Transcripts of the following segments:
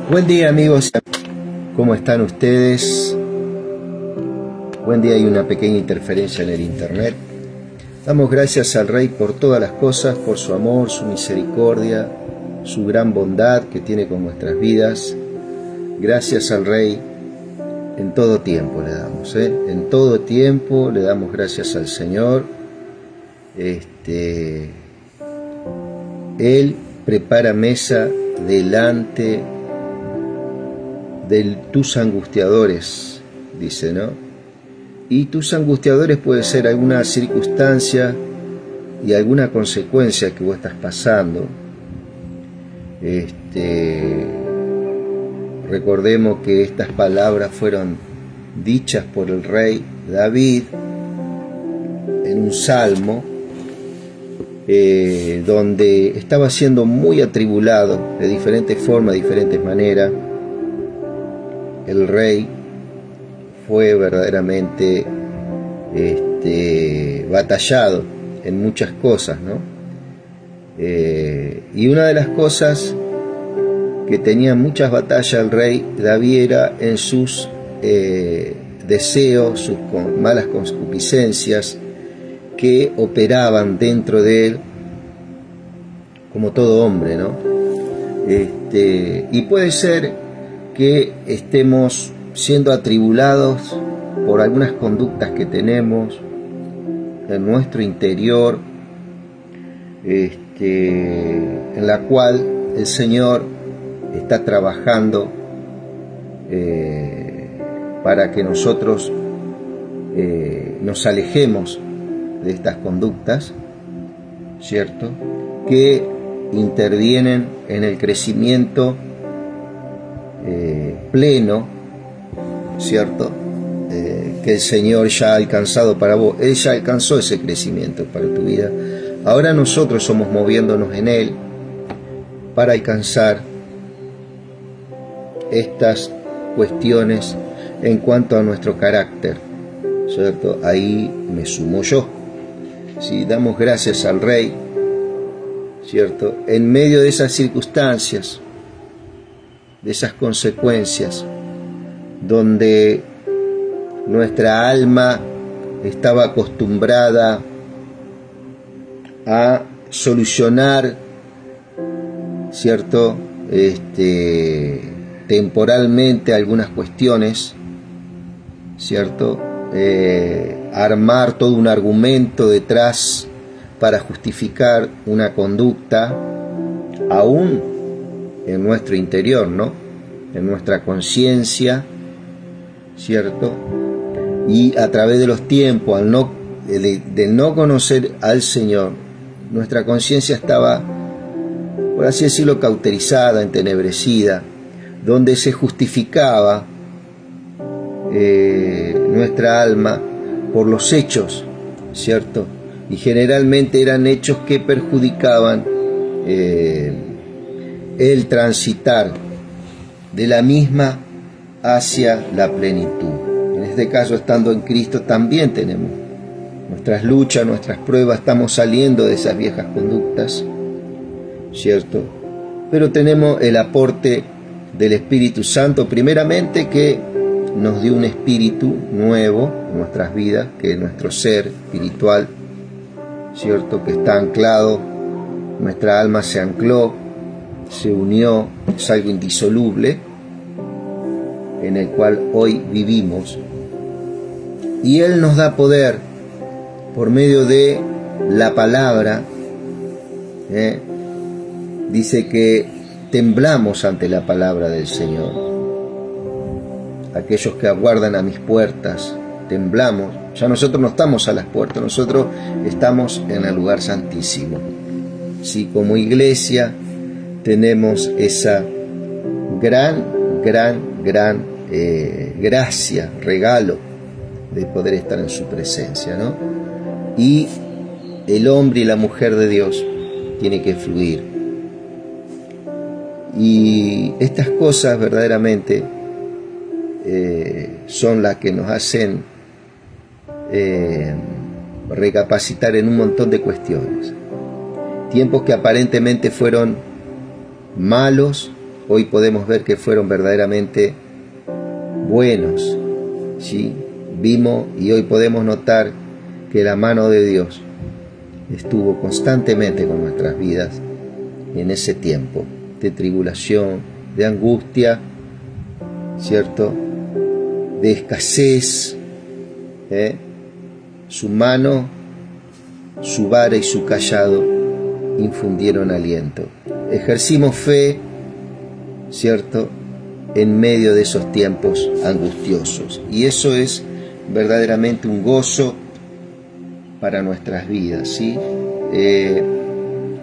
Buen día, amigos, ¿cómo están ustedes? Buen día. Hay una pequeña interferencia en el internet. Damos gracias al Rey por todas las cosas, por su amor, su misericordia, su gran bondad que tiene con nuestras vidas. Gracias al Rey en todo tiempo le damos, en todo tiempo le damos gracias al Señor. Él prepara mesa delante de tus angustiadores, dice, ¿no? Y tus angustiadores puede ser alguna circunstancia y alguna consecuencia que vos estás pasando. Recordemos que estas palabras fueron dichas por el rey David en un salmo donde estaba siendo muy atribulado de diferentes formas, de diferentes maneras. El rey fue verdaderamente batallado en muchas cosas, ¿no? Y una de las cosas que tenía muchas batallas el rey David era en sus deseos, sus malas concupiscencias que operaban dentro de él, como todo hombre, ¿no? Y puede ser que estemos siendo atribulados por algunas conductas que tenemos en nuestro interior, en la cual el Señor está trabajando para que nosotros nos alejemos de estas conductas, ¿cierto? Que intervienen en el crecimiento pleno, ¿cierto? Que el Señor ya ha alcanzado para vos. Él ya alcanzó ese crecimiento para tu vida. Ahora nosotros somos moviéndonos en Él para alcanzar estas cuestiones en cuanto a nuestro carácter, ¿cierto? Ahí me sumo yo. Si damos gracias al Rey, ¿cierto? En medio de esas circunstancias, de esas consecuencias, donde nuestra alma estaba acostumbrada a solucionar, ¿cierto? Temporalmente algunas cuestiones, ¿cierto? Armar todo un argumento detrás para justificar una conducta, aún en nuestro interior, ¿no? En nuestra conciencia, ¿cierto? Y a través de los tiempos, de no conocer al Señor, nuestra conciencia estaba, por así decirlo, cauterizada, entenebrecida, donde se justificaba nuestra alma por los hechos, ¿cierto? Y generalmente eran hechos que perjudicaban el transitar de la misma hacia la plenitud. En este caso, estando en Cristo, también tenemos nuestras luchas, nuestras pruebas, estamos saliendo de esas viejas conductas, ¿cierto? Pero tenemos el aporte del Espíritu Santo, primeramente, que nos dio un espíritu nuevo en nuestras vidas, que es nuestro ser espiritual, ¿cierto? Que está anclado, nuestra alma se ancló, se unió, es algo indisoluble, en el cual hoy vivimos. Y Él nos da poder por medio de la palabra. Dice que temblamos ante la palabra del Señor. Aquellos que aguardan a mis puertas, temblamos. Ya nosotros no estamos a las puertas, nosotros estamos en el lugar santísimo. Sí, como iglesia tenemos esa gran gracia, regalo de poder estar en su presencia, ¿no? Y el hombre y la mujer de Dios tiene que fluir. Y estas cosas verdaderamente son las que nos hacen recapacitar en un montón de cuestiones. Tiempos que aparentemente fueron malos, hoy podemos ver que fueron verdaderamente buenos, ¿sí? Vimos y hoy podemos notar que la mano de Dios estuvo constantemente con nuestras vidas en ese tiempo de tribulación, de angustia, ¿cierto? De escasez, Su mano, su vara y su callado infundieron aliento. Ejercimos fe, ¿cierto?, en medio de esos tiempos angustiosos. Y eso es verdaderamente un gozo para nuestras vidas, ¿sí?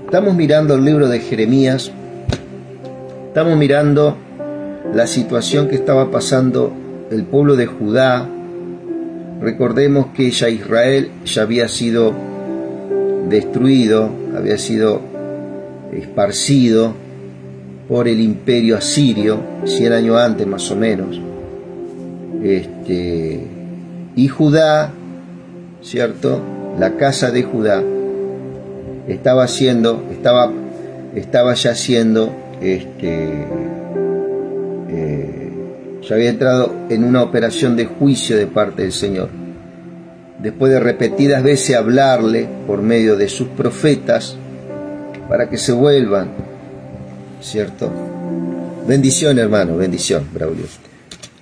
Estamos mirando el libro de Jeremías, estamos mirando la situación que estaba pasando el pueblo de Judá. Recordemos que ya Israel ya había sido destruido, había sido esparcido por el imperio asirio, 100 años antes más o menos. Y Judá, ¿cierto?, la casa de Judá estaba ya siendo, ya había entrado en una operación de juicio de parte del Señor. Después de repetidas veces hablarle por medio de sus profetas para que se vuelvan, ¿cierto? Bendición, hermano, bendición, Braulio.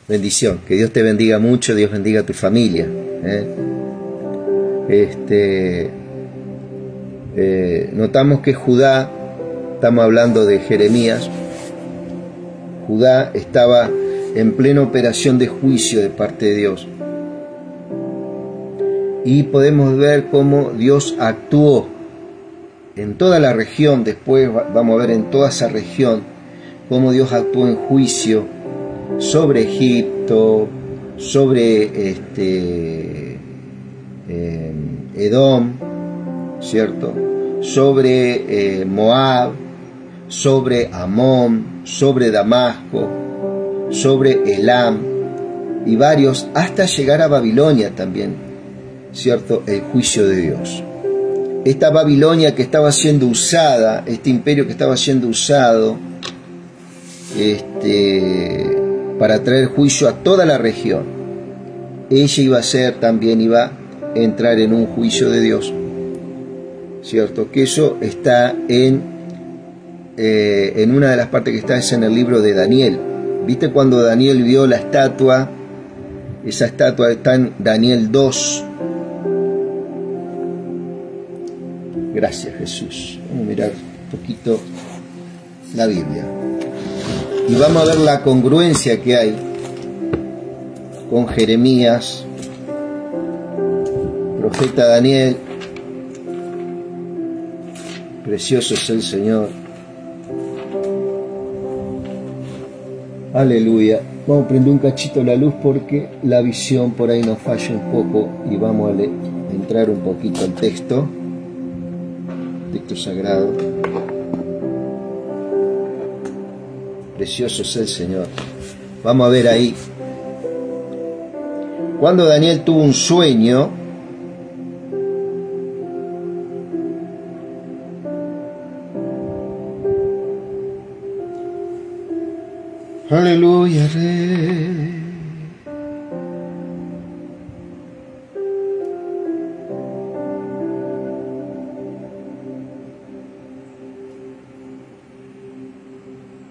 Bendición, que Dios te bendiga mucho, Dios bendiga a tu familia. Notamos que Judá, estamos hablando de Jeremías, Judá estaba en plena operación de juicio de parte de Dios. Y podemos ver cómo Dios actuó en toda la región. Después vamos a ver en toda esa región cómo Dios actuó en juicio sobre Egipto, sobre Edom, ¿cierto?, sobre Moab, sobre Amón, sobre Damasco, sobre Elam y varios, hasta llegar a Babilonia también, ¿cierto?, el juicio de Dios. Esta Babilonia que estaba siendo usada, este imperio que estaba siendo usado para traer juicio a toda la región, ella iba a ser también, iba a entrar en un juicio de Dios, ¿cierto? Que eso está en una de las partes que está es en el libro de Daniel. ¿Viste cuando Daniel vio la estatua? Esa estatua está en Daniel 2. Gracias, Jesús. Vamos a mirar un poquito la Biblia. Y vamos a ver la congruencia que hay con Jeremías, profeta Daniel. Precioso es el Señor. Aleluya. Vamos a prender un cachito la luz porque la visión por ahí nos falla un poco y vamos a entrar un poquito al texto sagrado. Precioso es el Señor. Vamos a ver ahí. Cuando Daniel tuvo un sueño, aleluya, Rey.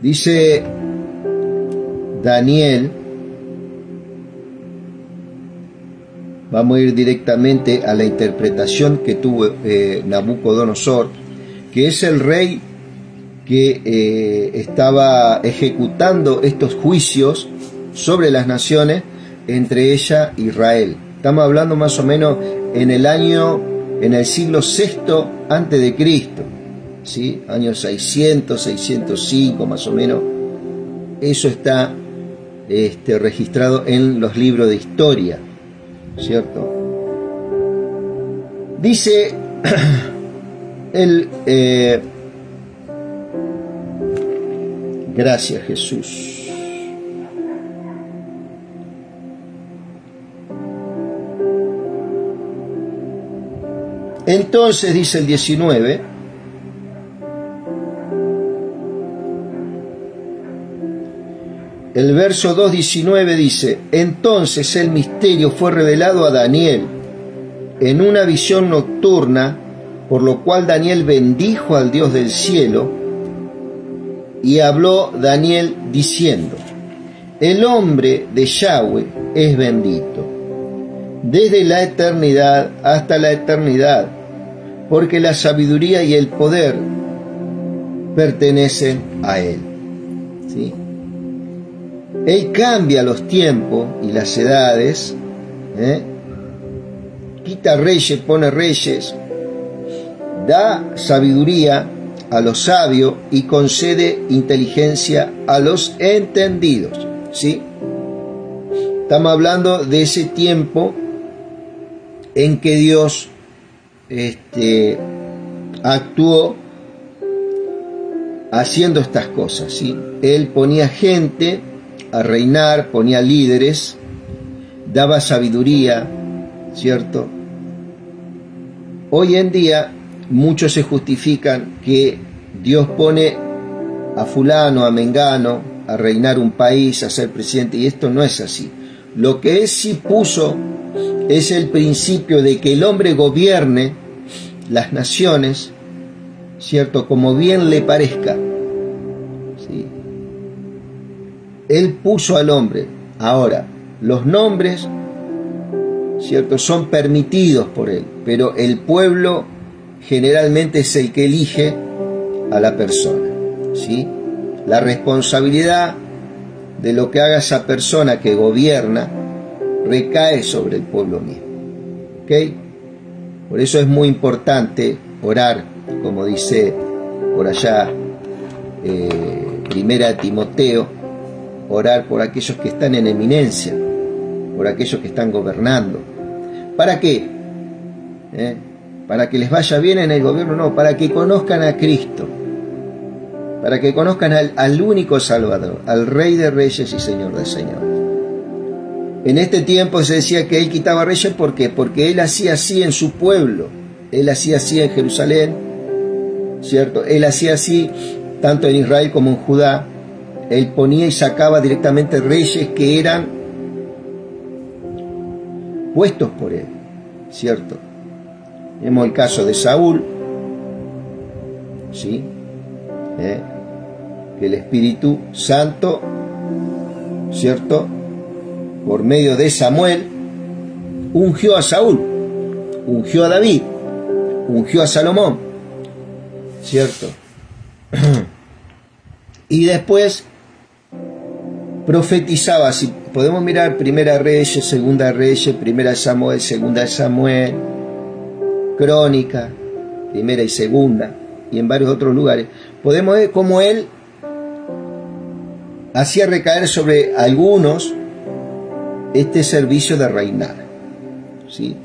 Dice Daniel, vamos a ir directamente a la interpretación que tuvo Nabucodonosor, que es el rey que estaba ejecutando estos juicios sobre las naciones, entre ellas Israel. Estamos hablando más o menos en el siglo VI antes de Cristo. ¿Sí? Años 600, 605 más o menos. Eso está registrado en los libros de historia, ¿cierto? Dice gracias, Jesús. Entonces dice el 19: El verso 2:19 dice: entonces el misterio fue revelado a Daniel en una visión nocturna, por lo cual Daniel bendijo al Dios del cielo, y habló Daniel diciendo: el hombre de Yahweh es bendito, desde la eternidad hasta la eternidad, porque la sabiduría y el poder pertenecen a él. ¿Sí? Él cambia los tiempos y las edades, quita reyes, pone reyes, da sabiduría a los sabios y concede inteligencia a los entendidos. ¿Sí? Estamos hablando de ese tiempo en que Dios actuó haciendo estas cosas. ¿Sí? Él ponía gente a reinar, ponía líderes, daba sabiduría, ¿cierto? Hoy en día muchos se justifican que Dios pone a fulano, a mengano, a reinar un país, a ser presidente, y esto no es así. Lo que Él sí puso es el principio de que el hombre gobierne las naciones, ¿cierto?, como bien le parezca. ¿Sí? Él puso al hombre. Ahora, los nombres, ¿cierto?, son permitidos por Él, pero el pueblo generalmente es el que elige a la persona. ¿Sí? La responsabilidad de lo que haga esa persona que gobierna recae sobre el pueblo mismo. ¿Ok? Por eso es muy importante orar, como dice por allá Primera Timoteo, orar por aquellos que están en eminencia, por aquellos que están gobernando. ¿Para qué? ¿Para que les vaya bien en el gobierno? No, para que conozcan a Cristo, para que conozcan al único Salvador, al Rey de Reyes y Señor de Señores. En este tiempo se decía que Él quitaba reyes, ¿por qué? Porque Él hacía así en su pueblo, Él hacía así en Jerusalén, ¿cierto? Él hacía así tanto en Israel como en Judá. Él ponía y sacaba directamente reyes que eran puestos por Él, ¿cierto? Tenemos el caso de Saúl, ¿sí? Que el Espíritu Santo, ¿cierto?, por medio de Samuel, ungió a Saúl, ungió a David, ungió a Salomón, ¿cierto? Y después profetizaba. Si podemos mirar Primera Reyes, Segunda Reyes, Primera Samuel, Segunda Samuel, Crónica, Primera y Segunda, y en varios otros lugares, podemos ver cómo él hacía recaer sobre algunos este servicio de reinar, ¿sí?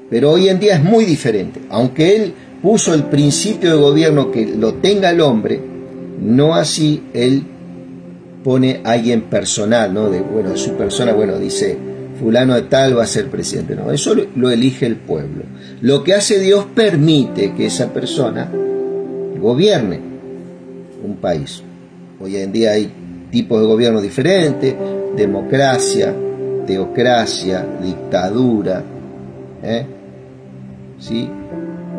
Pero hoy en día es muy diferente. Aunque él puso el principio de gobierno que lo tenga el hombre, no así él pone a alguien personal, ¿no? De su persona, dice fulano de tal va a ser presidente. No, eso lo elige el pueblo. Lo que hace Dios, permite que esa persona gobierne un país. Hoy en día hay tipos de gobierno diferentes: democracia, teocracia, dictadura, ¿sí?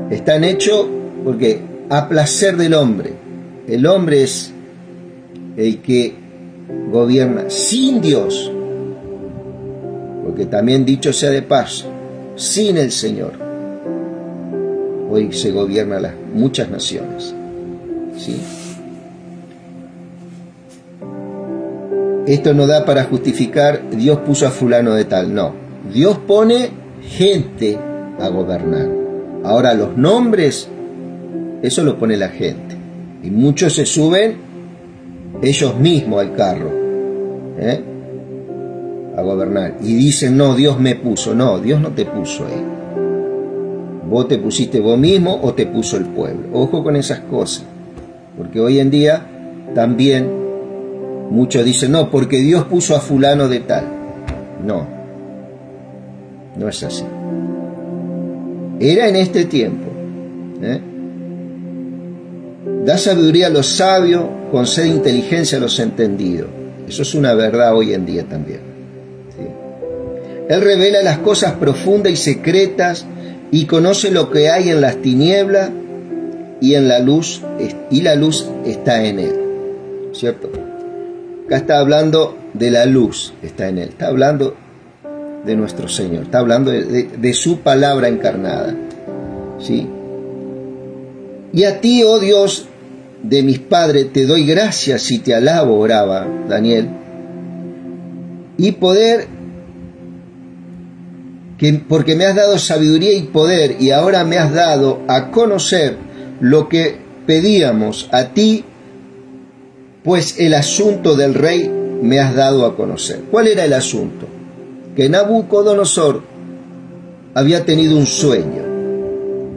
Están hechos porque a placer del hombre. El hombre es el que gobierna sin Dios, porque también, dicho sea de paso, sin el Señor hoy se gobiernan muchas naciones, ¿sí? Esto no da para justificar Dios puso a fulano de tal. No, Dios pone gente a gobernar. Ahora, los nombres, eso lo pone la gente, y muchos se suben ellos mismos al carro a gobernar y dicen: no, Dios me puso. No, Dios no te puso ahí. Vos te pusiste vos mismo o te puso el pueblo. Ojo con esas cosas, porque hoy en día también muchos dicen: no, porque Dios puso a fulano de tal. No, no es así. Era en este tiempo. Da sabiduría a los sabios, concede inteligencia a los entendidos. Eso es una verdad hoy en día también. ¿Sí? Él revela las cosas profundas y secretas y conoce lo que hay en las tinieblas y la luz está en él. ¿Cierto? Acá está hablando de la luz, está en él. Está hablando de nuestro Señor. Está hablando de su palabra encarnada. ¿Sí? Y a ti, oh Dios de mis padres, te doy gracias y te alabo, oraba Daniel, y poder, porque me has dado sabiduría y poder, y ahora me has dado a conocer lo que pedíamos a ti, pues el asunto del rey me has dado a conocer. ¿Cuál era el asunto? Que Nabucodonosor había tenido un sueño,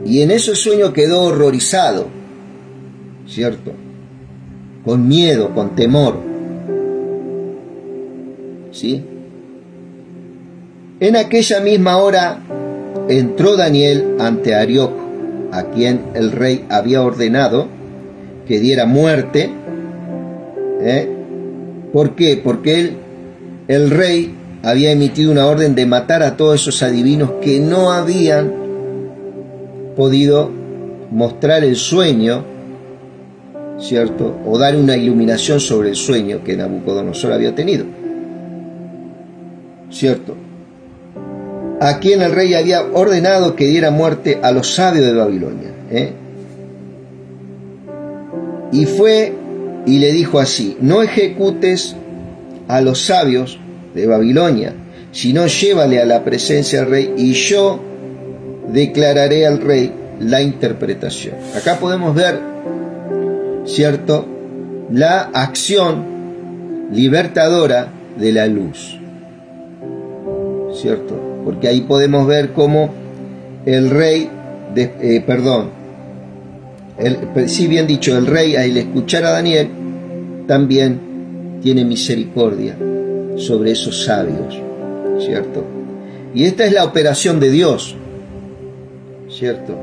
y en ese sueño quedó horrorizado, ¿cierto? Con miedo, con temor. ¿Sí? En aquella misma hora entró Daniel ante Arioc, a quien el rey había ordenado que diera muerte. ¿Por qué? Porque el rey había emitido una orden de matar a todos esos adivinos que no habían podido mostrar el sueño, ¿cierto? O dar una iluminación sobre el sueño que Nabucodonosor había tenido, ¿cierto? A quien el rey había ordenado que diera muerte a los sabios de Babilonia. Y fue y le dijo así: no ejecutes a los sabios de Babilonia, sino llévale a la presencia del rey, y yo declararé al rey la interpretación. Acá podemos ver, ¿cierto?, la acción libertadora de la luz, ¿cierto? Porque ahí podemos ver cómo el rey, sí, bien dicho, el rey, al escuchar a Daniel, también tiene misericordia sobre esos sabios, ¿cierto? Y esta es la operación de Dios, ¿cierto?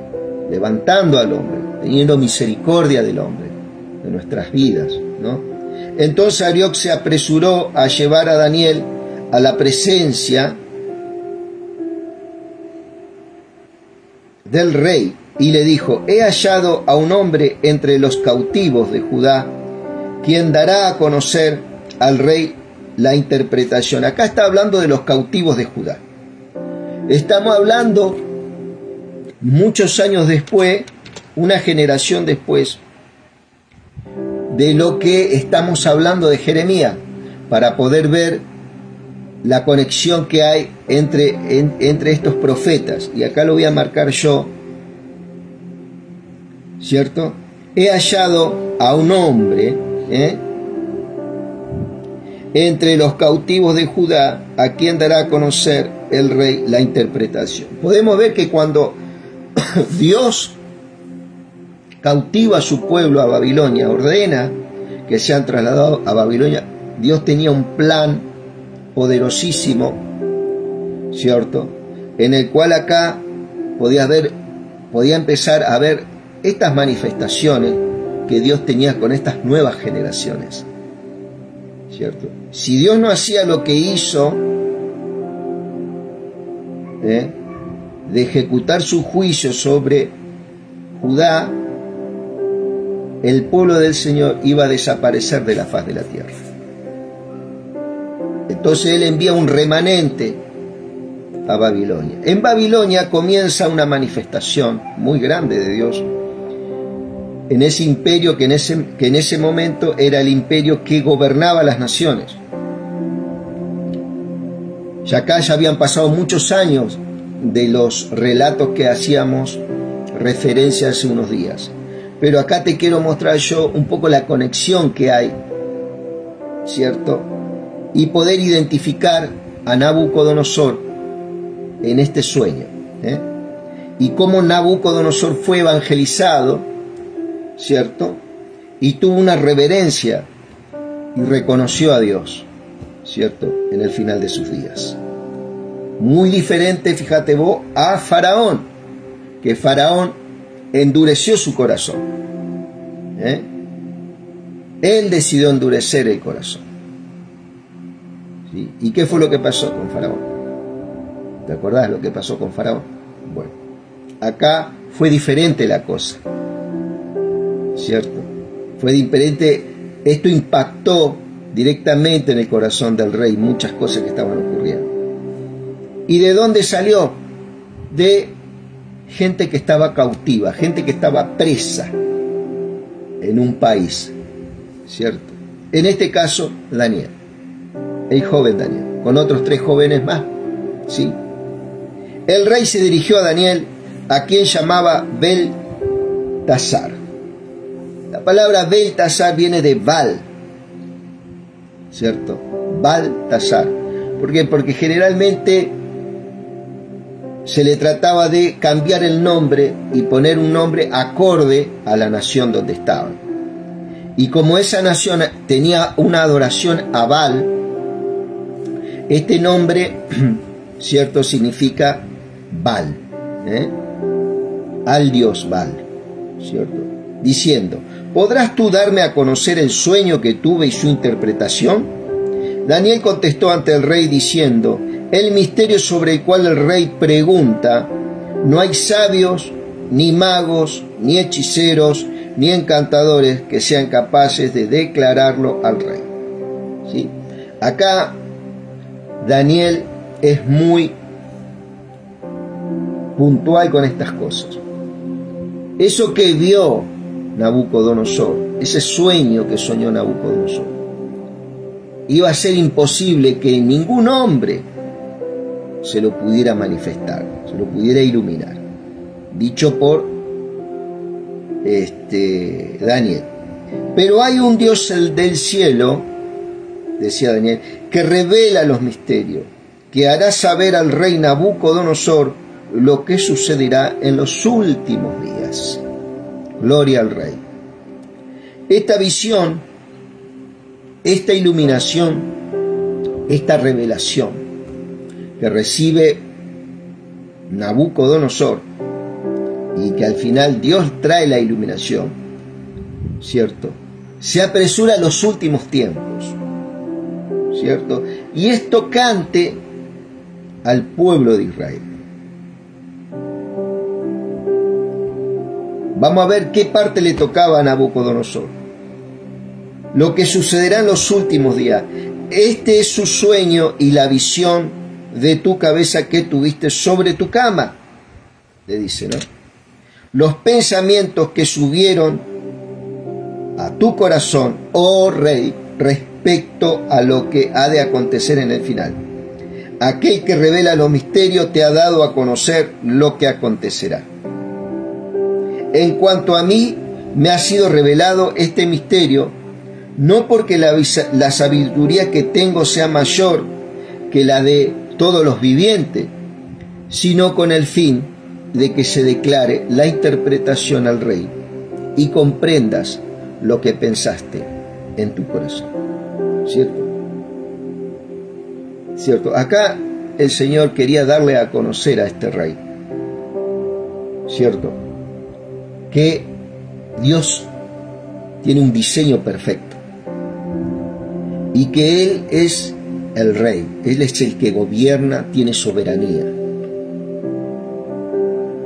Levantando al hombre, teniendo misericordia del hombre, de nuestras vidas, ¿no? Entonces Arioc se apresuró a llevar a Daniel a la presencia del rey y le dijo: he hallado a un hombre entre los cautivos de Judá, quien dará a conocer al rey la interpretación. Acá está hablando de los cautivos de Judá. Estamos hablando muchos años después, una generación después, de lo que estamos hablando de Jeremías, para poder ver la conexión que hay entre estos profetas. Y acá lo voy a marcar yo, ¿cierto? He hallado a un hombre entre los cautivos de Judá, a quien dará a conocer el rey la interpretación. Podemos ver que cuando Dios cautiva a su pueblo a Babilonia, ordena que sean trasladados a Babilonia, Dios tenía un plan poderosísimo, ¿cierto?, en el cual acá podía empezar a ver estas manifestaciones que Dios tenía con estas nuevas generaciones, ¿cierto? Si Dios no hacía lo que hizo, de ejecutar su juicio sobre Judá, el pueblo del Señor iba a desaparecer de la faz de la tierra. Entonces Él envía un remanente a Babilonia. En Babilonia comienza una manifestación muy grande de Dios, en ese imperio que en ese momento era el imperio que gobernaba las naciones. Ya acá ya habían pasado muchos años de los relatos que hacíamos referencia hace unos días, pero acá te quiero mostrar yo un poco la conexión que hay, ¿cierto?, y poder identificar a Nabucodonosor en este sueño, y cómo Nabucodonosor fue evangelizado, ¿cierto?, y tuvo una reverencia y reconoció a Dios, ¿cierto?, en el final de sus días. Muy diferente, fíjate vos, a Faraón, que Faraón endureció su corazón. Él decidió endurecer el corazón. ¿Sí? ¿Y qué fue lo que pasó con Faraón? ¿Te acordás lo que pasó con Faraón? Bueno, acá fue diferente la cosa, ¿cierto? Fue diferente, esto impactó directamente en el corazón del rey, muchas cosas que estaban ocurriendo. ¿Y de dónde salió? De gente que estaba cautiva, gente que estaba presa en un país, ¿cierto? En este caso, Daniel, el joven Daniel, con otros 3 jóvenes más, ¿sí? El rey se dirigió a Daniel, a quien llamaba Beltasar. La palabra Beltasar viene de Bal, ¿cierto? Baltasar. ¿Por qué? Porque generalmente se le trataba de cambiar el nombre y poner un nombre acorde a la nación donde estaban. Y como esa nación tenía una adoración a Baal, este nombre, ¿cierto?, significa Baal, al dios Baal, ¿cierto? Diciendo: ¿podrás tú darme a conocer el sueño que tuve y su interpretación? Daniel contestó ante el rey diciendo: el misterio sobre el cual el rey pregunta, no hay sabios, ni magos, ni hechiceros, ni encantadores que sean capaces de declararlo al rey. ¿Sí? Acá Daniel es muy puntual con estas cosas. Eso que vio Nabucodonosor, ese sueño que soñó Nabucodonosor, iba a ser imposible que ningún hombre se lo pudiera manifestar, se lo pudiera iluminar, dicho por Daniel. Pero hay un Dios del cielo, decía Daniel, que revela los misterios, que hará saber al rey Nabucodonosor lo que sucederá en los últimos días. Gloria al rey. Esta visión, esta iluminación, esta revelación que recibe Nabucodonosor, y que al final Dios trae la iluminación, ¿cierto?, se apresura a los últimos tiempos, ¿cierto? Y es tocante al pueblo de Israel. Vamos a ver qué parte le tocaba a Nabucodonosor. Lo que sucederá en los últimos días. Este es su sueño y la visión de tu cabeza que tuviste sobre tu cama, le dice, ¿no? Los pensamientos que subieron a tu corazón, oh rey, respecto a lo que ha de acontecer en el final. Aquel que revela los misterios te ha dado a conocer lo que acontecerá. En cuanto a mí, me ha sido revelado este misterio, no porque la sabiduría que tengo sea mayor que la de todos los vivientes, sino con el fin de que se declare la interpretación al rey y comprendas lo que pensaste en tu corazón. ¿Cierto? ¿Cierto? Acá el Señor quería darle a conocer a este rey, ¿cierto?, que Dios tiene un diseño perfecto y que Él es el rey, Él es el que gobierna, tiene soberanía.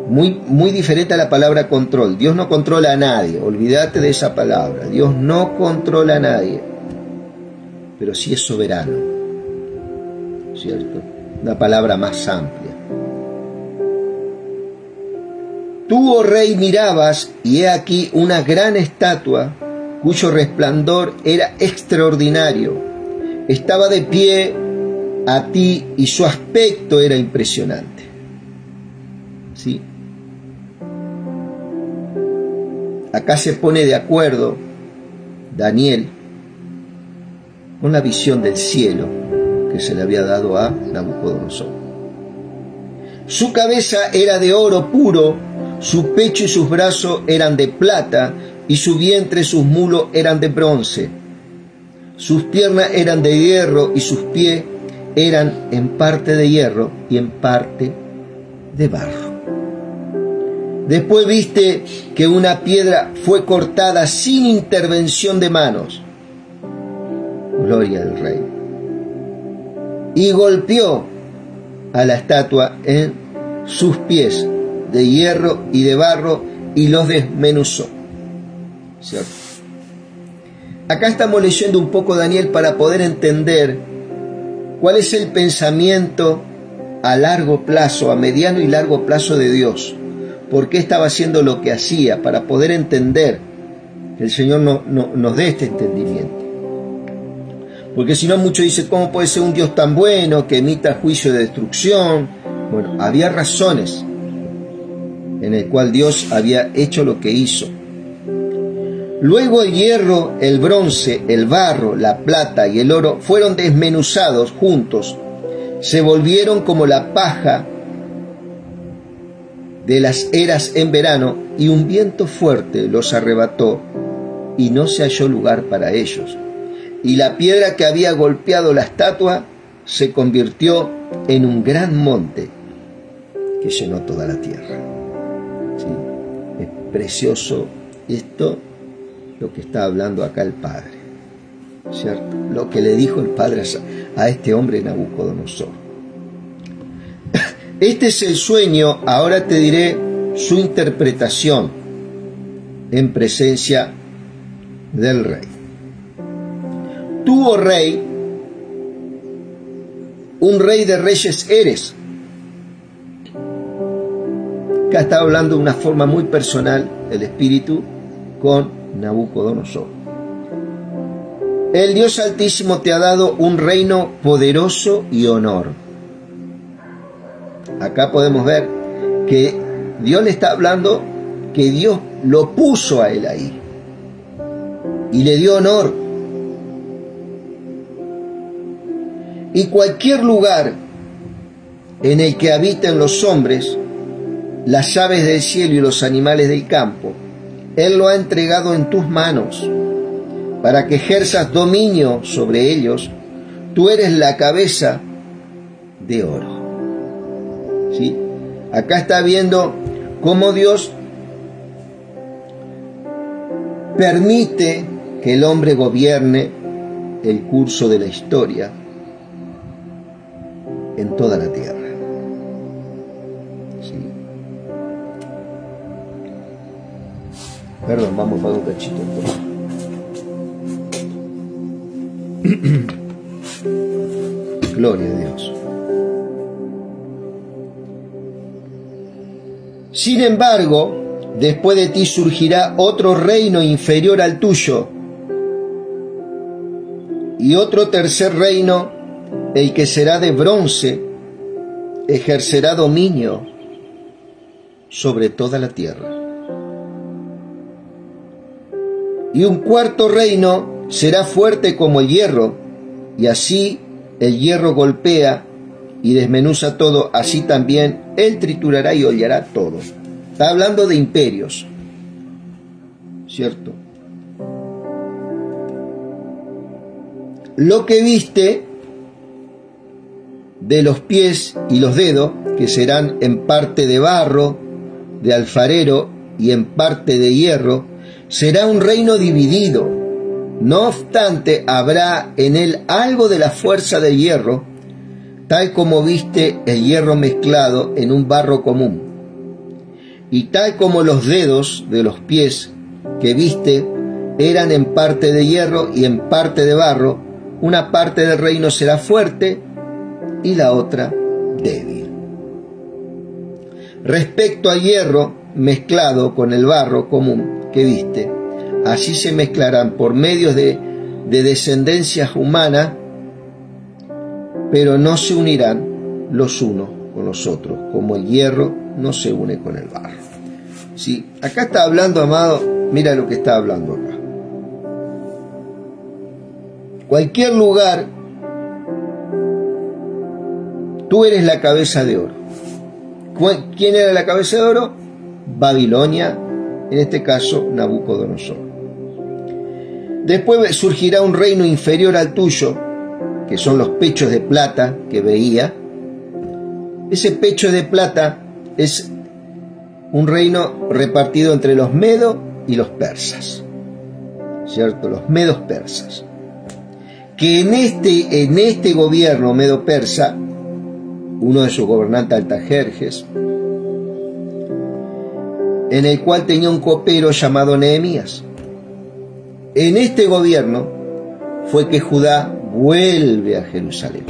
Muy diferente a la palabra control. Dios no controla a nadie, olvídate de esa palabra. Dios no controla a nadie, pero sí es soberano, ¿cierto? Una palabra más amplia. Tú, oh rey, mirabas, y he aquí una gran estatua, cuyo resplandor era extraordinario. Estaba de pie a ti, y su aspecto era impresionante. ¿Sí? Acá se pone de acuerdo Daniel con la visión del cielo que se le había dado a Nabucodonosor. Su cabeza era de oro puro, su pecho y sus brazos eran de plata, y su vientre y sus mulos eran de bronce. Sus piernas eran de hierro, y sus pies eran en parte de hierro y en parte de barro. Después viste que una piedra fue cortada sin intervención de manos. Gloria al Rey. y golpeó a la estatua en sus pies de hierro y de barro y los desmenuzó. ¿Cierto? Acá estamos leyendo un poco Daniel para poder entender cuál es el pensamiento a largo plazo, a mediano y largo plazo de Dios. ¿Por qué estaba haciendo lo que hacía? Para poder entender, que el Señor nos dé este entendimiento. Porque si no, muchos dicen, ¿cómo puede ser un Dios tan bueno que emita juicio de destrucción? Bueno, había razones en el cual Dios había hecho lo que hizo. Luego el hierro, el bronce, el barro, la plata y el oro fueron desmenuzados juntos, se volvieron como la paja de las eras en verano, y un viento fuerte los arrebató, y no se halló lugar para ellos. Y la piedra que había golpeado la estatua se convirtió en un gran monte que llenó toda la tierra. ¿Sí? Es precioso esto, lo que está hablando acá el Padre, ¿cierto? Lo que le dijo el Padre a este hombre Nabucodonosor. Este es el sueño, ahora te diré su interpretación en presencia del rey. Tú, oh rey, un rey de reyes eres. Acá está hablando de una forma muy personal el Espíritu con Nabucodonosor. El Dios Altísimo te ha dado un reino poderoso y honor. Acá podemos ver que Dios le está hablando que Dios lo puso a él ahí y le dio honor. Y cualquier lugar en el que habiten los hombres, las aves del cielo y los animales del campo, Él lo ha entregado en tus manos para que ejerzas dominio sobre ellos. Tú eres la cabeza de oro. ¿Sí? Acá está viendo cómo Dios permite que el hombre gobierne el curso de la historia en toda la tierra. ¿Sí? Perdón, vamos para un cachito. Gloria a Dios. Sin embargo, después de ti surgirá otro reino inferior al tuyo, y otro tercer reino, el que será de bronce, ejercerá dominio sobre toda la tierra. Y un cuarto reino será fuerte como el hierro, y así el hierro golpea y desmenuza todo, así también él triturará y hollará todo. Está hablando de imperios, ¿cierto? Lo que viste de los pies y los dedos, que serán en parte de barro, de alfarero, y en parte de hierro, será un reino dividido. No obstante, habrá en él algo de la fuerza del hierro, tal como viste el hierro mezclado en un barro común. Y tal como los dedos de los pies que viste eran en parte de hierro y en parte de barro, una parte del reino será fuerte y la otra débil. Respecto al hierro mezclado con el barro común que viste, así se mezclarán por medios de descendencias humanas, pero no se unirán los unos con los otros, como el hierro no se une con el barro. Sí, acá está hablando, amado, mira lo que está hablando acá. Cualquier lugar, tú eres la cabeza de oro. ¿Quién era la cabeza de oro? Babilonia, en este caso Nabucodonosor. Después surgirá un reino inferior al tuyo, que son los pechos de plata que veía. Ese pecho de plata es un reino repartido entre los medos y los persas, ¿cierto? Los medos persas. que en este gobierno medo-persa, uno de sus gobernantes Artajerjes, en el cual tenía un copero llamado Nehemías. En este gobierno fue que Judá vuelve a Jerusalén.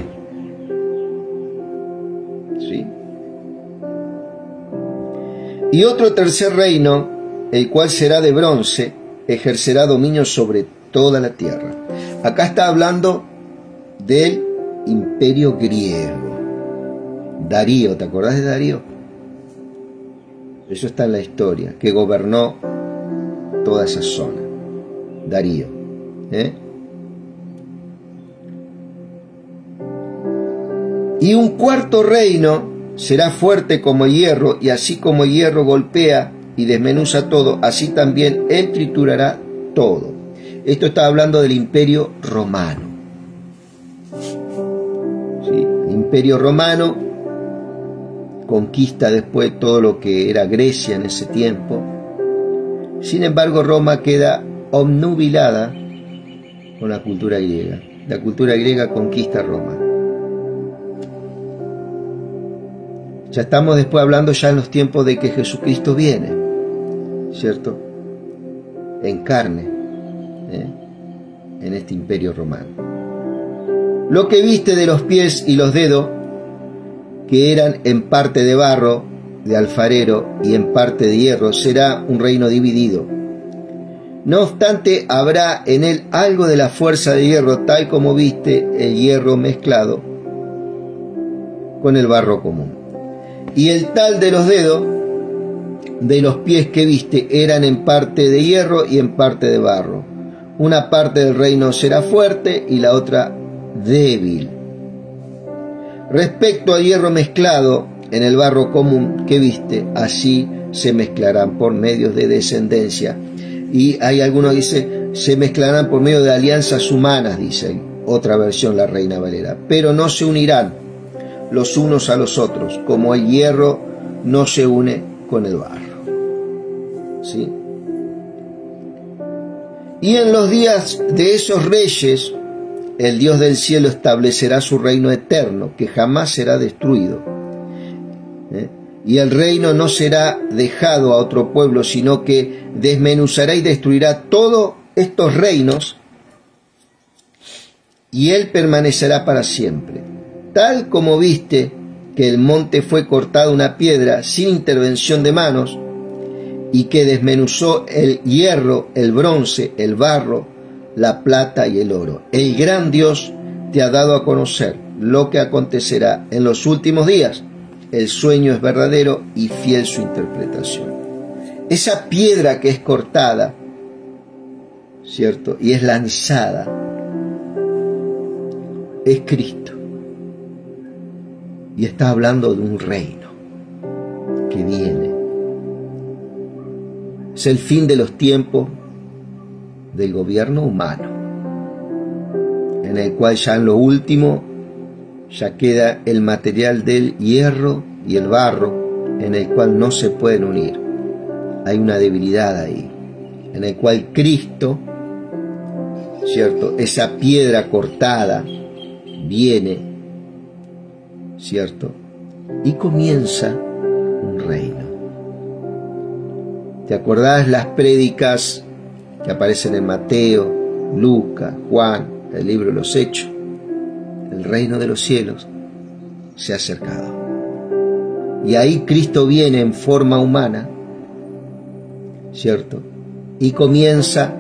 ¿Sí? Y otro tercer reino, el cual será de bronce, ejercerá dominio sobre toda la tierra. Acá está hablando del imperio griego. Darío, ¿te acordás de Darío? Eso está en la historia, que gobernó toda esa zona. Darío. Y un cuarto reino será fuerte como el hierro, y así como el hierro golpea y desmenuza todo, así también él triturará todo. Esto está hablando del imperio romano. ¿Sí? El imperio romano conquista después todo lo que era Grecia en ese tiempo. Sin embargo, Roma queda obnubilada con la cultura griega. La cultura griega conquista Roma. Ya estamos después hablando ya en los tiempos de que Jesucristo viene, ¿cierto? En carne, en este imperio romano. Lo que viste de los pies y los dedos, que eran en parte de barro, de alfarero, y en parte de hierro, será un reino dividido. No obstante, habrá en él algo de la fuerza de hierro, tal como viste el hierro mezclado con el barro común. Y el tal de los dedos de los pies que viste eran en parte de hierro y en parte de barro. Una parte del reino será fuerte y la otra débil. Respecto al hierro mezclado en el barro común que viste, así se mezclarán por medios de descendencia. Y hay algunos que dicen, se mezclarán por medio de alianzas humanas, dice otra versión, la Reina Valera, pero no se unirán los unos a los otros, como el hierro no se une con el barro. ¿Sí? Y en los días de esos reyes, el Dios del cielo establecerá su reino eterno, que jamás será destruido. Y el reino no será dejado a otro pueblo, sino que desmenuzará y destruirá todos estos reinos, y él permanecerá para siempre. Tal como viste que el monte fue cortado una piedra sin intervención de manos, y que desmenuzó el hierro, el bronce, el barro, la plata y el oro. El gran Dios te ha dado a conocer lo que acontecerá en los últimos días. El sueño es verdadero y fiel su interpretación. Esa piedra que es cortada, ¿cierto? Y es lanzada, es Cristo. Y está hablando de un reino que viene. Es el fin de los tiempos del gobierno humano, en el cual ya en lo último ya queda el material del hierro y el barro, en el cual no se pueden unir. Hay una debilidad ahí, en el cual Cristo, ¿cierto? Esa piedra cortada viene, ¿cierto? Y comienza un reino. ¿Te acordás las prédicas que aparecen en Mateo, Lucas, Juan, el libro de los Hechos? El reino de los cielos se ha acercado. Y ahí Cristo viene en forma humana, ¿cierto? Y comienza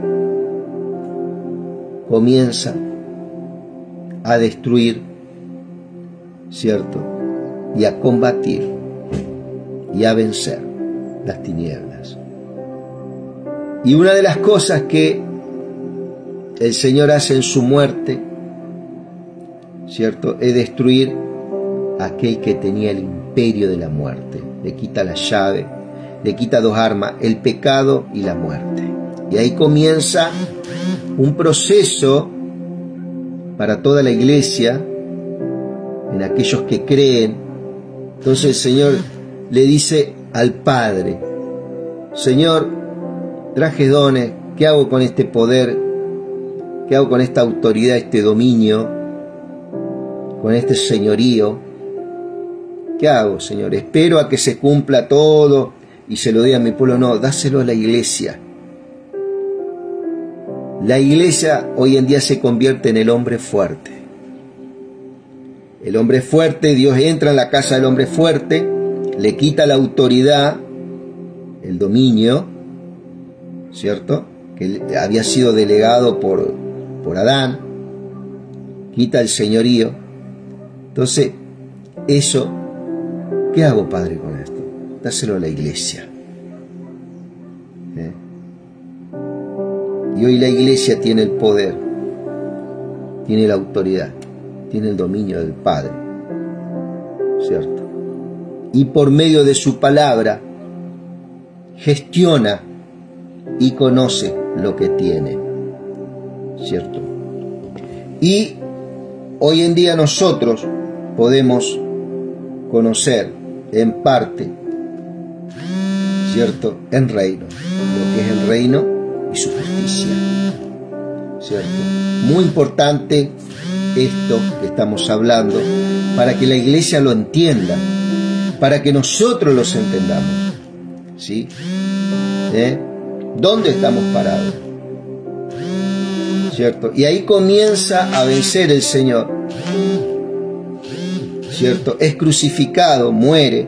a destruir, ¿cierto? Y a combatir y a vencer las tinieblas. Y una de las cosas que el Señor hace en su muerte, ¿cierto?, es destruir a aquel que tenía el imperio de la muerte. Le quita la llave, le quita dos armas, el pecado y la muerte. Y ahí comienza un proceso para toda la iglesia, en aquellos que creen. Entonces el Señor le dice al Padre: Señor, traje dones, ¿qué hago con este poder? ¿Qué hago con esta autoridad, este dominio, con este señorío? ¿Qué hago, Señor? ¿Espero a que se cumpla todo y se lo dé a mi pueblo? No, dáselo a la iglesia. La iglesia hoy en día se convierte en el hombre fuerte. El hombre fuerte, Dios entra en la casa del hombre fuerte, le quita la autoridad, el dominio, ¿cierto?, que había sido delegado por Adán, quita el señorío. Entonces, eso, ¿qué hago, Padre, con esto? Dáselo a la iglesia. Y hoy la iglesia tiene el poder, tiene la autoridad, tiene el dominio del Padre, ¿cierto? Y por medio de su palabra gestiona y conoce lo que tiene, ¿cierto? Y hoy en día nosotros podemos conocer en parte, ¿cierto?, en reino, lo que es el reino y su justicia, ¿cierto? Muy importante esto que estamos hablando para que la iglesia lo entienda, para que nosotros los entendamos, ¿sí? ¿Dónde estamos parados? ¿Cierto? Y ahí comienza a vencer el Señor, ¿cierto? Es crucificado, muere,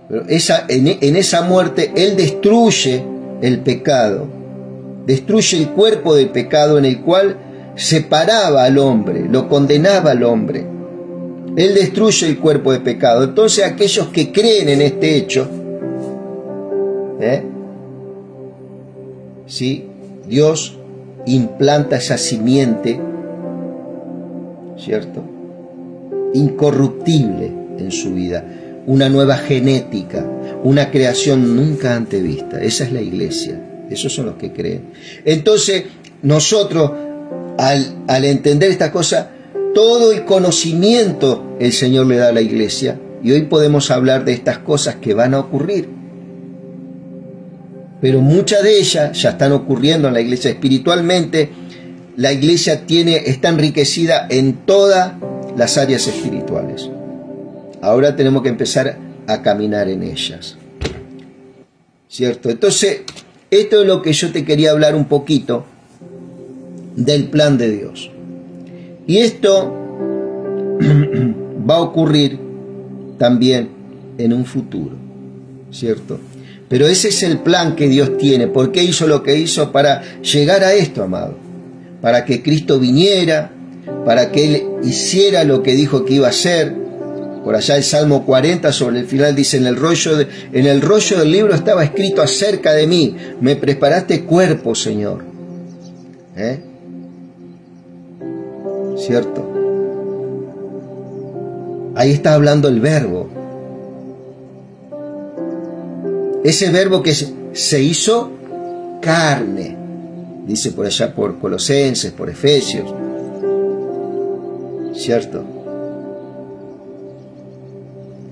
pero en esa muerte Él destruye el pecado, destruye el cuerpo del pecado en el cual separaba al hombre, lo condenaba al hombre. Él destruye el cuerpo de pecado. Entonces aquellos que creen en este hecho, ¿sí?, Dios implanta esa simiente, ¿cierto?, incorruptible en su vida, una nueva genética, una creación nunca antes vista. Esa es la iglesia, esos son los que creen. Entonces nosotros, al entender esta cosa, todo el conocimiento el Señor le da a la iglesia, y hoy podemos hablar de estas cosas que van a ocurrir. Pero muchas de ellas ya están ocurriendo en la iglesia. Espiritualmente, la iglesia está enriquecida en todas las áreas espirituales. Ahora tenemos que empezar a caminar en ellas, ¿cierto? Entonces, esto es lo que yo te quería hablar un poquito del plan de Dios. Y esto va a ocurrir también en un futuro, ¿cierto? Pero ese es el plan que Dios tiene. ¿Por qué hizo lo que hizo? Para llegar a esto, amado. Para que Cristo viniera, para que Él hiciera lo que dijo que iba a hacer. Por allá el Salmo 40 sobre el final dice: en el rollo del libro estaba escrito acerca de mí. Me preparaste cuerpo, Señor. ¿Cierto? Ahí está hablando el verbo. Ese verbo que se hizo carne, dice por allá por Colosenses, por Efesios, ¿cierto?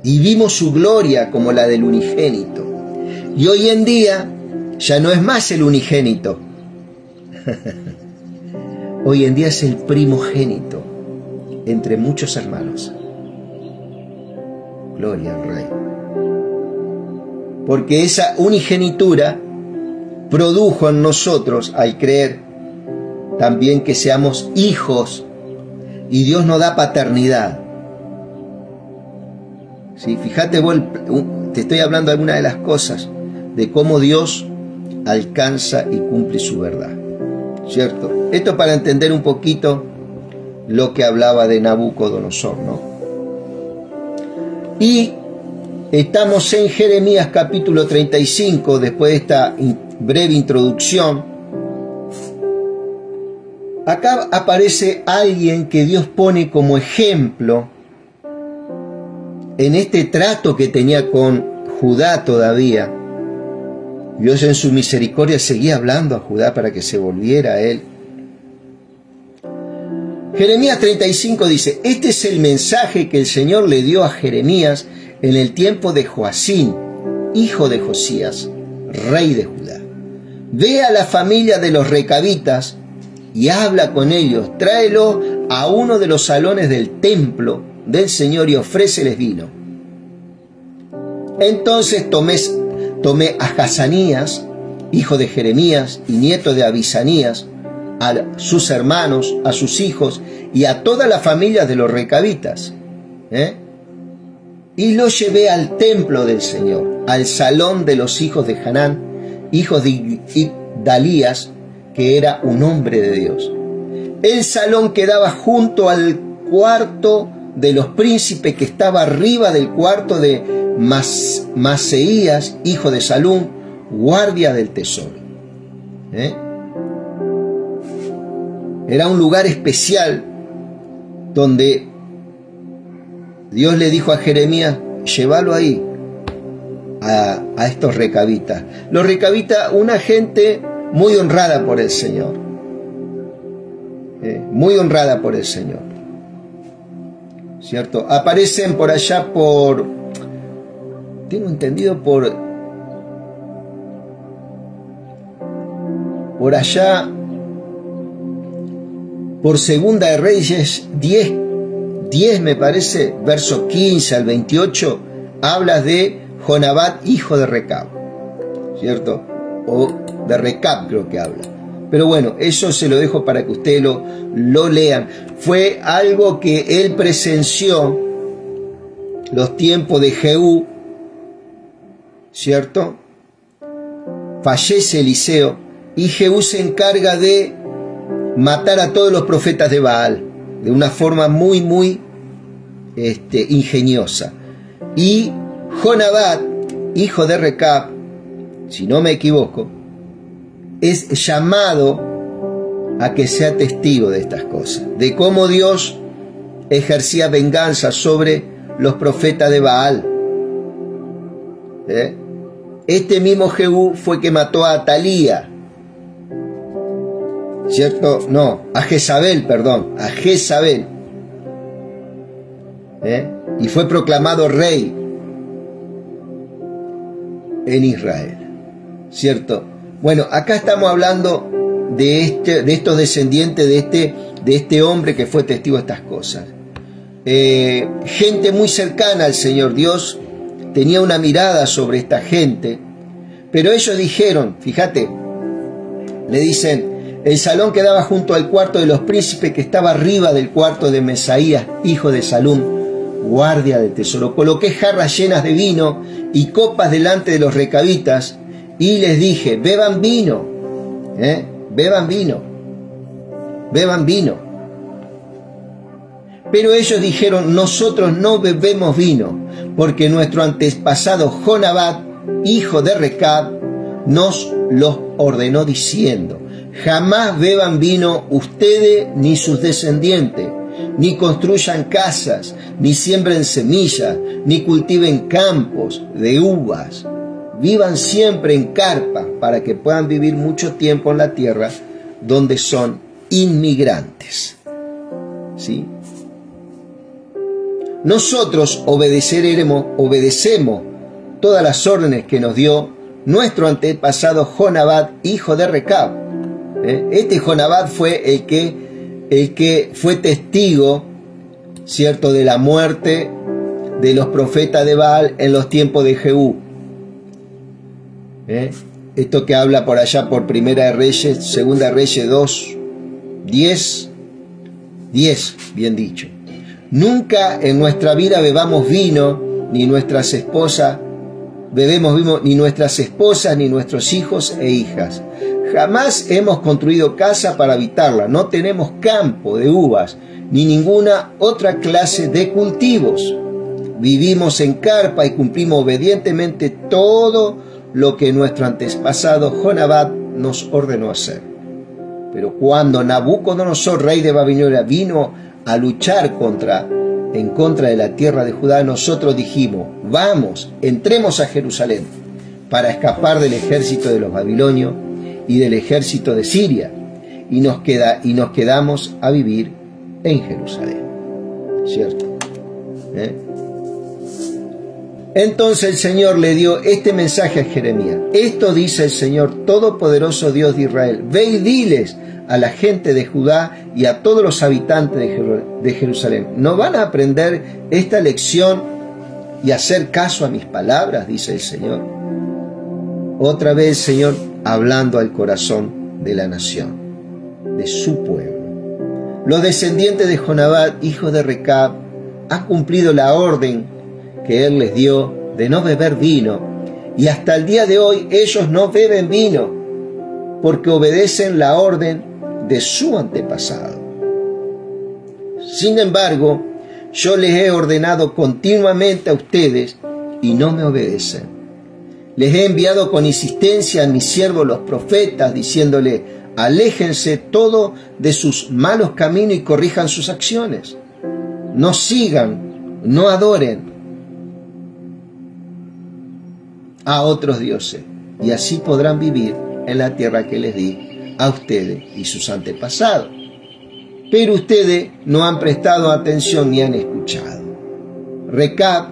Y vimos su gloria como la del unigénito. Y hoy en día ya no es más el unigénito. Hoy en día es el primogénito entre muchos hermanos. Gloria al Rey. Porque esa unigenitura produjo en nosotros, al creer, también que seamos hijos, y Dios nos da paternidad. ¿Sí? Fíjate vos, te estoy hablando de algunas de las cosas, de cómo Dios alcanza y cumple su verdad, ¿cierto? Esto para entender un poquito lo que hablaba de Nabucodonosor, ¿no? Y estamos en Jeremías capítulo 35, después de esta breve introducción. Acá aparece alguien que Dios pone como ejemplo en este trato que tenía con Judá todavía. Dios en su misericordia seguía hablando a Judá para que se volviera a él. Jeremías 35 dice: este es el mensaje que el Señor le dio a Jeremías en el tiempo de Joacín, hijo de Josías, rey de Judá. Ve a la familia de los recabitas y habla con ellos, tráelo a uno de los salones del templo del Señor y ofréceles vino. Entonces tomé a Hazanías, hijo de Jeremías y nieto de Abisanías, a sus hermanos, a sus hijos y a toda la familia de los recabitas, y los llevé al templo del Señor, al salón de los hijos de Hanán, hijos de Dalías, que era un hombre de Dios. El salón quedaba junto al cuarto de los príncipes, que estaba arriba del cuarto de Maseías, hijo de Salum, guardia del tesoro. Era un lugar especial donde Dios le dijo a Jeremías, llévalo ahí, a estos recabitas. Los recabitas, una gente muy honrada por el Señor. Muy honrada por el Señor. ¿Cierto? Aparecen por allá tengo entendido por allá, por Segunda de Reyes 10 me parece, verso 15 al 28, habla de Jonabad, hijo de Recab, ¿cierto? O de Recab creo que habla. Pero bueno, eso se lo dejo para que ustedes lo lean. Fue algo que él presenció los tiempos de Jehú, ¿cierto? Fallece Eliseo y Jehú se encarga de matar a todos los profetas de Baal de una forma muy ingeniosa. Y Jonabad, hijo de Recab, si no me equivoco, es llamado a que sea testigo de estas cosas, de cómo Dios ejercía venganza sobre los profetas de Baal. Este mismo Jehú fue que mató a Atalía, ¿cierto? No, a Jezabel, perdón, a Jezabel. Y fue proclamado rey en Israel, ¿cierto? Bueno, acá estamos hablando de estos descendientes de este hombre que fue testigo de estas cosas. Gente muy cercana al Señor. Dios tenía una mirada sobre esta gente, pero ellos dijeron, fíjate, le dicen, el salón quedaba junto al cuarto de los príncipes, que estaba arriba del cuarto de Mesaías, hijo de Salum, guardia del tesoro. Coloqué jarras llenas de vino y copas delante de los recabitas y les dije, beban vino, beban vino, beban vino. Pero ellos dijeron, nosotros no bebemos vino, porque nuestro antepasado Jonabad, hijo de Recab, nos los ordenó diciendo, jamás beban vino ustedes ni sus descendientes, ni construyan casas, ni siembren semillas, ni cultiven campos de uvas. Vivan siempre en carpas para que puedan vivir mucho tiempo en la tierra donde son inmigrantes. ¿Sí? Nosotros obedecemos todas las órdenes que nos dio nuestro antepasado Jonabad, hijo de Recab. Este Jonabad fue el que fue testigo, ¿cierto?, de la muerte de los profetas de Baal en los tiempos de Jehú. Esto que habla por allá por Primera de Reyes, Segunda de Reyes 2, 10, bien dicho. Nunca en nuestra vida bebamos vino, ni nuestras esposas, bebemos vino, ni nuestras esposas, ni nuestros hijos e hijas. Jamás hemos construido casa para habitarla, no tenemos campo de uvas, ni ninguna otra clase de cultivos. Vivimos en carpa y cumplimos obedientemente todo lo que nuestro antepasado Jonabad nos ordenó hacer. Pero cuando Nabucodonosor, rey de Babilonia, vino a luchar en contra de la tierra de Judá, nosotros dijimos, vamos, entremos a Jerusalén para escapar del ejército de los babilonios y del ejército de Siria, y nos quedamos a vivir en Jerusalén. ¿Cierto? Entonces el Señor le dio este mensaje a Jeremías. Esto dice el Señor Todopoderoso, Dios de Israel. Ve y diles a la gente de Judá y a todos los habitantes de Jerusalén. ¿No van a aprender esta lección y hacer caso a mis palabras? Dice el Señor. Otra vez el Señor hablando al corazón de la nación, de su pueblo. Los descendientes de Jonadab, hijo de Recab, han cumplido la orden que él les dio de no beber vino, y hasta el día de hoy ellos no beben vino, porque obedecen la orden de su antepasado. Sin embargo, yo les he ordenado continuamente a ustedes y no me obedecen. Les he enviado con insistencia a mis siervos los profetas, diciéndole: aléjense todo de sus malos caminos y corrijan sus acciones. No sigan, no adoren a otros dioses, y así podrán vivir en la tierra que les di a ustedes y sus antepasados. Pero ustedes no han prestado atención ni han escuchado. Recab,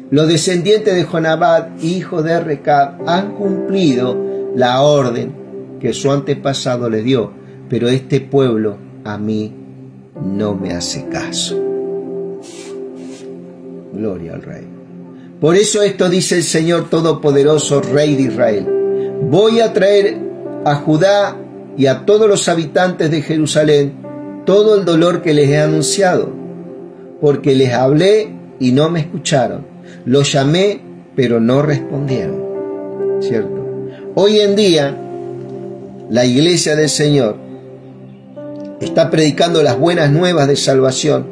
los descendientes de Jonadab, hijo de Recab, han cumplido la orden que su antepasado les dio, pero este pueblo a mí no me hace caso. Gloria al Rey. Por eso esto dice el Señor Todopoderoso, Rey de Israel: voy a traer a Judá y a todos los habitantes de Jerusalén todo el dolor que les he anunciado, porque les hablé y no me escucharon, los llamé pero no respondieron. ¿Cierto? Hoy en día la iglesia del Señor está predicando las buenas nuevas de salvación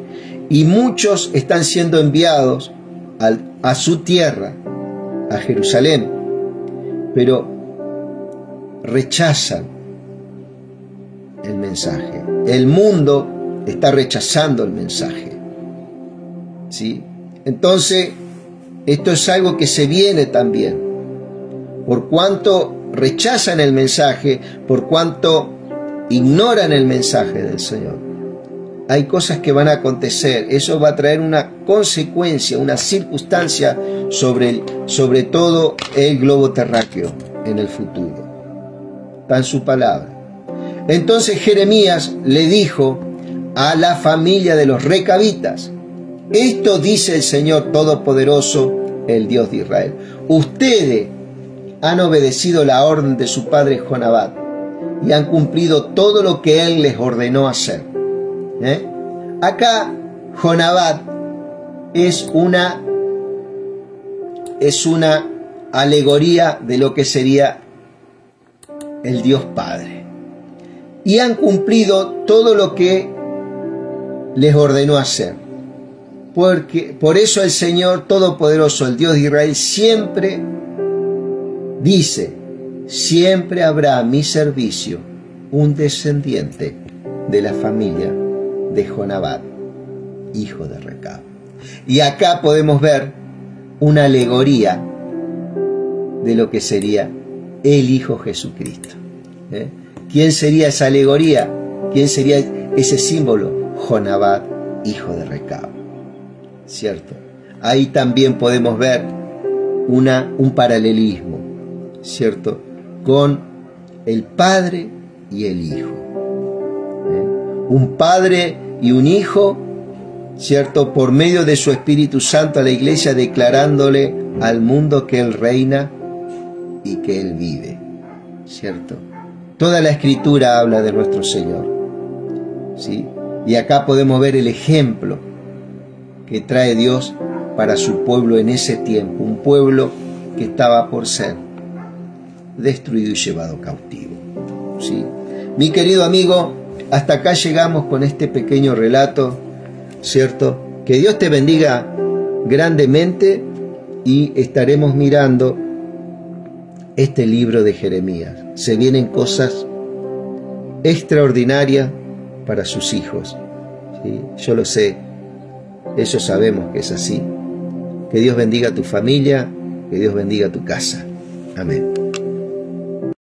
y muchos están siendo enviados a su tierra, a Jerusalén, pero rechazan el mensaje. El mundo está rechazando el mensaje, ¿sí? Entonces, esto es algo que se viene también. Por cuanto rechazan el mensaje, por cuanto ignoran el mensaje del Señor, hay cosas que van a acontecer. Eso va a traer una consecuencia, una circunstancia sobre todo el globo terráqueo en el futuro. Está en su palabra. Entonces Jeremías le dijo a la familia de los recabitas: esto dice el Señor Todopoderoso, el Dios de Israel. Ustedes han obedecido la orden de su padre Jonadab y han cumplido todo lo que él les ordenó hacer. Acá Jonadab es una alegoría de lo que sería el Dios Padre. Y han cumplido todo lo que les ordenó hacer. Por eso el Señor Todopoderoso, el Dios de Israel, siempre dice: siempre habrá a mi servicio un descendiente de la familia de Jonadab, hijo de Recab. Y acá podemos ver una alegoría de lo que sería el Hijo Jesucristo. ¿Quién sería esa alegoría? ¿Quién sería ese símbolo? Jonadab, hijo de Recab. ¿Cierto? Ahí también podemos ver un paralelismo, ¿cierto?, con el Padre y el Hijo. Un Padre y un Hijo, ¿cierto?, por medio de su Espíritu Santo a la iglesia, declarándole al mundo que Él reina y que Él vive, ¿cierto? Toda la Escritura habla de nuestro Señor, ¿sí? Y acá podemos ver el ejemplo que trae Dios para su pueblo en ese tiempo, un pueblo que estaba por ser destruido y llevado cautivo, ¿sí? Mi querido amigo, hasta acá llegamos con este pequeño relato, ¿cierto? Que Dios te bendiga grandemente y estaremos mirando este libro de Jeremías. Se vienen cosas extraordinarias para sus hijos, ¿sí? Yo lo sé, eso sabemos que es así. Que Dios bendiga a tu familia, que Dios bendiga tu casa. Amén.